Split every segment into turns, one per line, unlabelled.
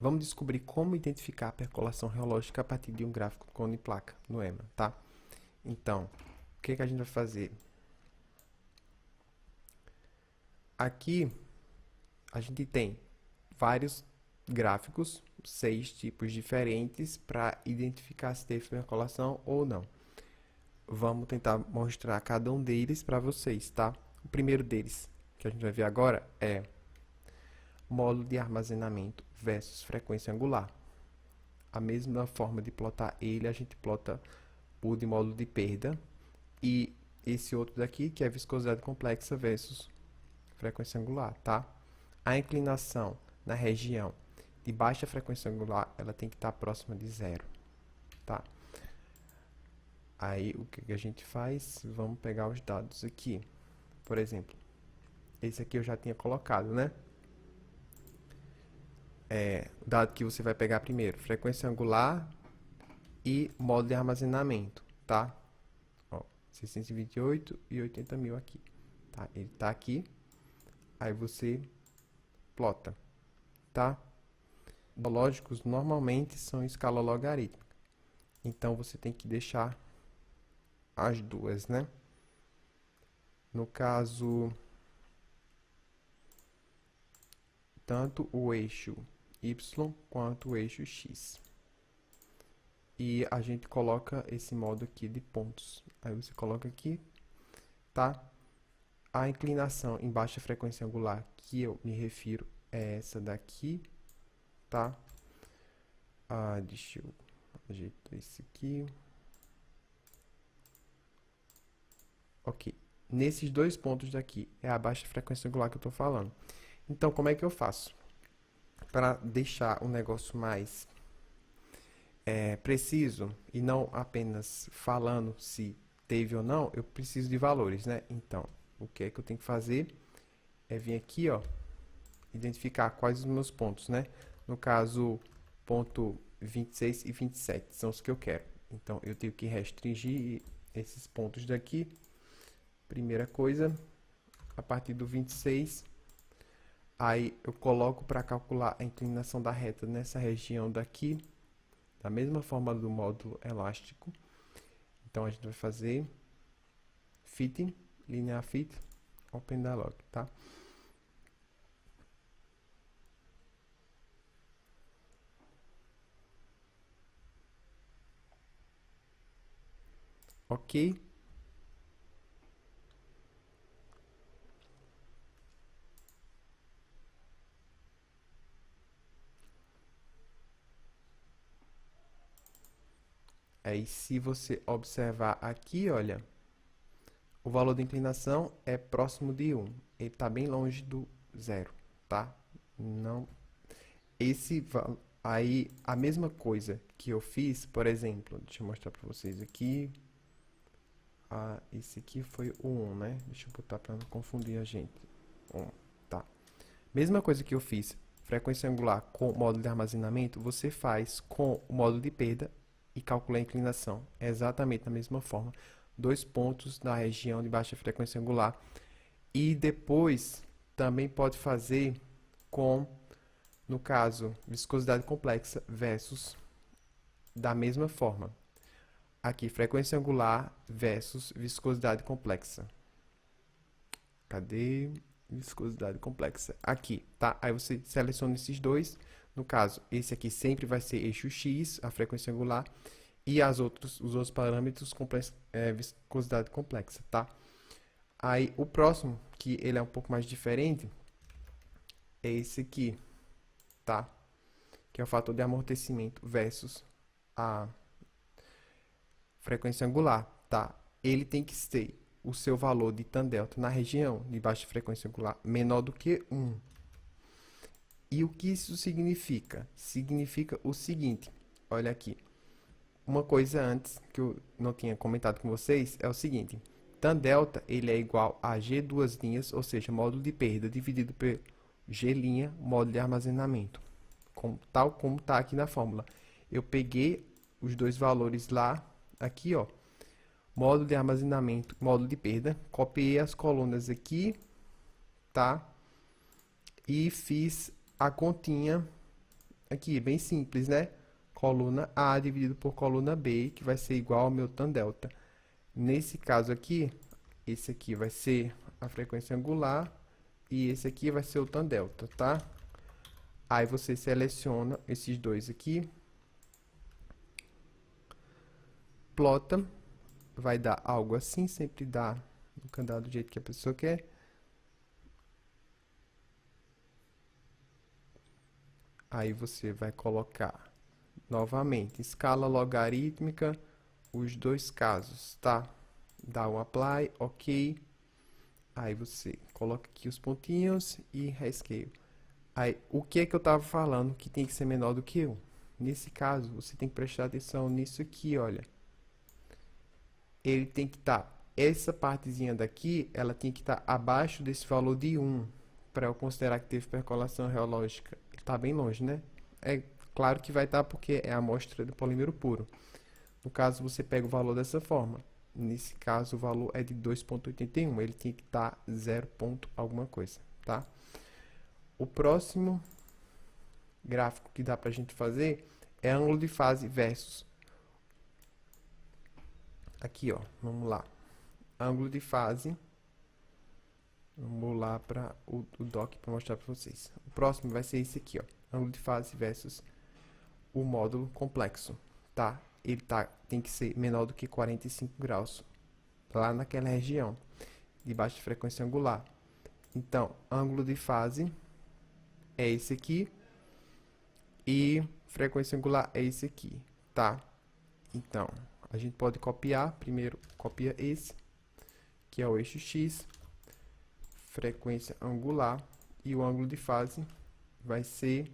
Vamos descobrir como identificar a percolação reológica a partir de um gráfico cone e placa no EMA, tá? Então, o que a gente vai fazer? Aqui, a gente tem vários gráficos, 6 tipos diferentes, para identificar se teve percolação ou não. Vamos tentar mostrar cada um deles para vocês, tá? O primeiro deles, que a gente vai ver agora, é módulo de armazenamento versus frequência angular. A mesma forma de plotar ele, a gente plota o de módulo de perda e esse outro daqui, que é viscosidade complexa versus frequência angular, tá? A inclinação na região de baixa frequência angular, ela tem que estar próxima de zero, tá? Aí, o que a gente faz? Vamos pegar os dados aqui. Por exemplo, esse aqui eu já tinha colocado, né? O dado que você vai pegar primeiro, frequência angular e módulo de armazenamento, tá? Ó, 628 e 80 mil aqui, tá? Ele tá aqui, aí você plota, tá? Lógicos normalmente são em escala logarítmica, então você tem que deixar as duas, né? No caso, tanto o eixo y quanto o eixo x. E a gente coloca esse modo aqui de pontos. Aí você coloca aqui, tá? A inclinação em baixa frequência angular que eu me refiro é essa daqui, tá? Deixa eu ajeitar isso aqui. Ok. Nesses dois pontos daqui é a baixa frequência angular que eu estou falando. Então, como é que eu faço? Para deixar o negócio mais preciso e não apenas falando se teve ou não, eu preciso de valores, né? Então, o que é que eu tenho que fazer? É vir aqui, ó, identificar quais os meus pontos, né? No caso, ponto 26 e 27 são os que eu quero. Então, eu tenho que restringir esses pontos daqui. Primeira coisa, a partir do 26, aí eu coloco para calcular a inclinação da reta nessa região daqui, da mesma forma do módulo elástico. Então, a gente vai fazer fitting, linear fit, open dialog, tá? Ok. Aí, se você observar aqui, olha, o valor de inclinação é próximo de 1. Ele está bem longe do zero, tá? Não. Aí, a mesma coisa que eu fiz, por exemplo, deixa eu mostrar para vocês aqui. Esse aqui foi o 1, né? Deixa eu botar para não confundir a gente. 1, tá. Mesma coisa que eu fiz, frequência angular com módulo de armazenamento, você faz com o módulo de perda e calcula a inclinação. É exatamente da mesma forma. Dois pontos na região de baixa frequência angular. E depois também pode fazer com, no caso, viscosidade complexa versus da mesma forma. Aqui, frequência angular versus viscosidade complexa. Cadê? Viscosidade complexa. Aqui, tá? Aí você seleciona esses dois. No caso, esse aqui sempre vai ser eixo X, a frequência angular, e os outros parâmetros, viscosidade complexa, tá? Aí, o próximo, que ele é um pouco mais diferente, é esse aqui, tá? Que é o fator de amortecimento versus a frequência angular, tá? Ele tem que ser o seu valor de tan delta na região de baixa frequência angular menor do que 1. E o que isso significa? Significa o seguinte, olha aqui. Uma coisa antes que eu não tinha comentado com vocês é o seguinte. Tan delta ele é igual a G duas linhas, ou seja, módulo de perda dividido por G', módulo de armazenamento. Tal como está aqui na fórmula. Eu peguei os dois valores lá, aqui, ó, módulo de armazenamento, módulo de perda, copiei as colunas aqui, tá? E fiz a continha Aqui, é bem simples, né? Coluna A dividido por coluna B, que vai ser igual ao meu tan delta. Nesse caso aqui, esse aqui vai ser a frequência angular e esse aqui vai ser o tan delta, tá? Aí você seleciona esses dois aqui, plota, vai dar algo assim, sempre dá, nunca dá do jeito que a pessoa quer. Aí você vai colocar novamente escala logarítmica, os dois casos, tá? Dá um apply, ok. Aí você coloca aqui os pontinhos e rescale. Aí, o que é que eu estava falando que tem que ser menor do que 1? Nesse caso, você tem que prestar atenção nisso aqui, olha. Ele tem que estar, essa partezinha daqui, ela tem que estar abaixo desse valor de 1, para eu considerar que teve percolação reológica. Está bem longe, né? É claro que vai estar porque é a amostra do polímero puro. No caso, você pega o valor dessa forma. Nesse caso, o valor é de 2,81. Ele tem que estar 0 ponto alguma coisa, tá? O próximo gráfico que dá para a gente fazer é ângulo de fase versus. Aqui, ó, vamos lá. Ângulo de fase. Vamos lá para o doc para mostrar para vocês. O próximo vai ser esse aqui, ó. Ângulo de fase versus o módulo complexo, tá? Ele tem que ser menor do que 45 graus, lá naquela região de baixa frequência angular. Então, ângulo de fase é esse aqui e frequência angular é esse aqui, tá? Então, a gente pode copiar, primeiro copia esse, que é o eixo X, frequência angular, e o ângulo de fase vai ser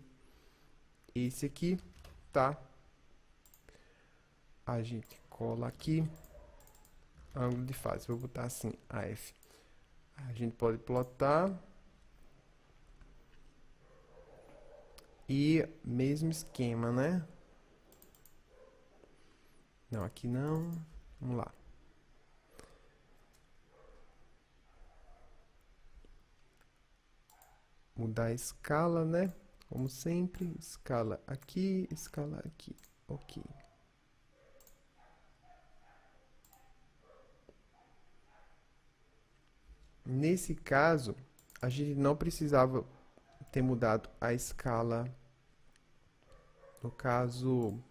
esse aqui, tá? A gente cola aqui, ângulo de fase, vou botar assim, AF. A gente pode plotar. E mesmo esquema, né? Não, aqui não. Vamos lá. Mudar a escala, né? Como sempre, escala aqui, escala aqui. Ok. Nesse caso, a gente não precisava ter mudado a escala. No caso,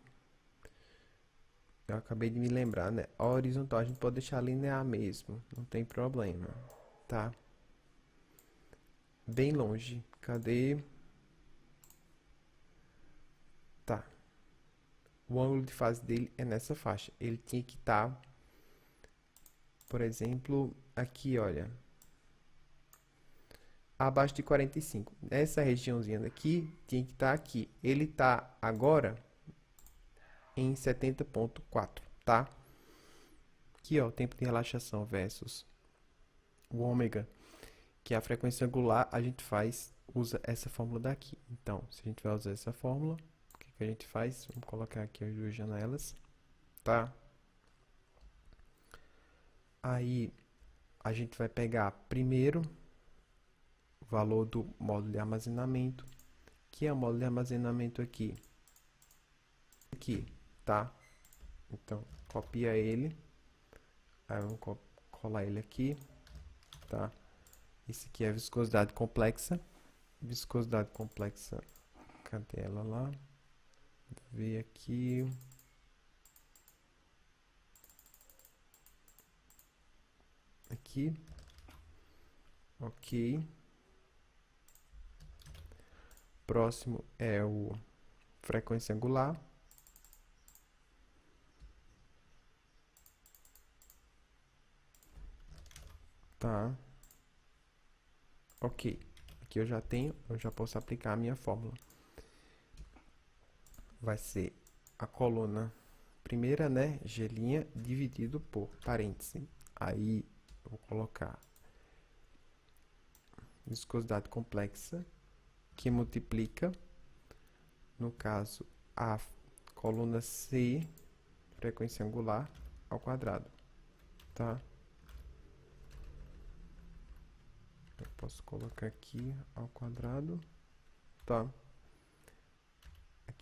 eu acabei de me lembrar, né? A horizontal a gente pode deixar linear mesmo, não tem problema, tá? Bem longe. Cadê? Tá. O ângulo de fase dele é nessa faixa. Ele tinha que estar, por exemplo, aqui, olha, abaixo de 45. Essa regiãozinha daqui tinha que estar aqui. Ele está agora em 70,4, tá? Aqui, ó, o tempo de relaxação versus o ômega, que é a frequência angular, a gente usa essa fórmula daqui. Então, se a gente vai usar essa fórmula, o que que a gente faz? Vamos colocar aqui as duas janelas, tá? Aí, a gente vai pegar primeiro o valor do módulo de armazenamento, que é o módulo de armazenamento aqui, tá? Então, copia ele, aí vamos colar ele aqui, tá? Esse aqui é a viscosidade complexa, cadê ela lá? Ver aqui, aqui, ok. Próximo é o frequência angular. Tá. Ok. Aqui eu já posso aplicar a minha fórmula. Vai ser a coluna primeira, né? G' dividido por parêntese. Aí eu vou colocar viscosidade complexa, que multiplica, no caso, a coluna C, frequência angular, ao quadrado, tá? Eu posso colocar aqui ao quadrado, tá?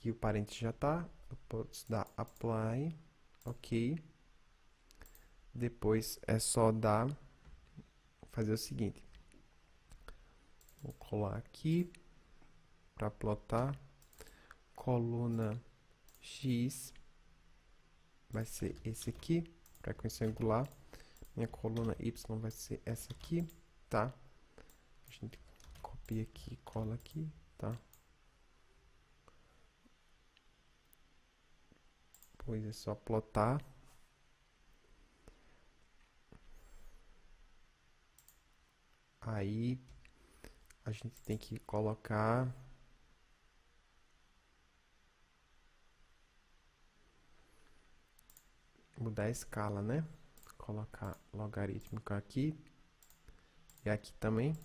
Aqui o parênteses já tá. Eu posso dar apply, ok. Depois é só fazer o seguinte. Vou colar aqui para plotar. Coluna X vai ser esse aqui, frequência angular. Minha coluna Y vai ser essa aqui, tá? A gente copia aqui, cola aqui, tá? Depois é só plotar. Aí a gente tem que colocar mudar a escala, né? Colocar logarítmico aqui e aqui também.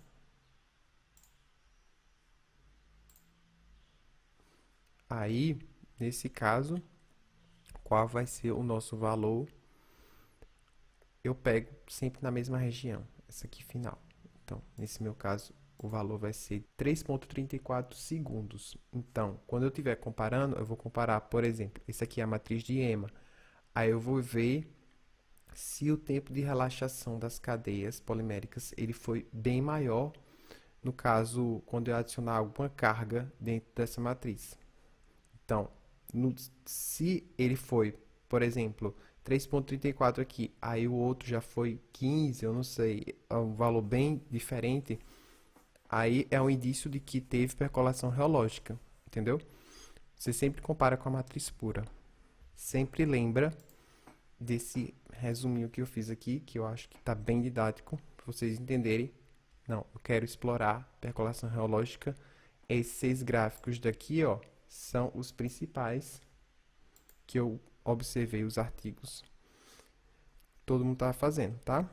Aí, nesse caso, qual vai ser o nosso valor? Eu pego sempre na mesma região, essa aqui final. Então, nesse meu caso, o valor vai ser 3,34 segundos. Então, quando eu estiver comparando, eu vou comparar, por exemplo, esse aqui é a matriz de EMA. Aí eu vou ver se o tempo de relaxação das cadeias poliméricas ele foi bem maior, no caso, quando eu adicionar alguma carga dentro dessa matriz. Então, se ele foi, por exemplo, 3,34 aqui, aí o outro já foi 15, eu não sei, é um valor bem diferente, aí é um indício de que teve percolação reológica, entendeu? Você sempre compara com a matriz pura. Sempre lembra desse resuminho que eu fiz aqui, que eu acho que está bem didático, para vocês entenderem. Não, eu quero explorar percolação reológica. Esses 6 gráficos daqui, ó, são os principais que eu observei os artigos. Todo mundo está fazendo, tá?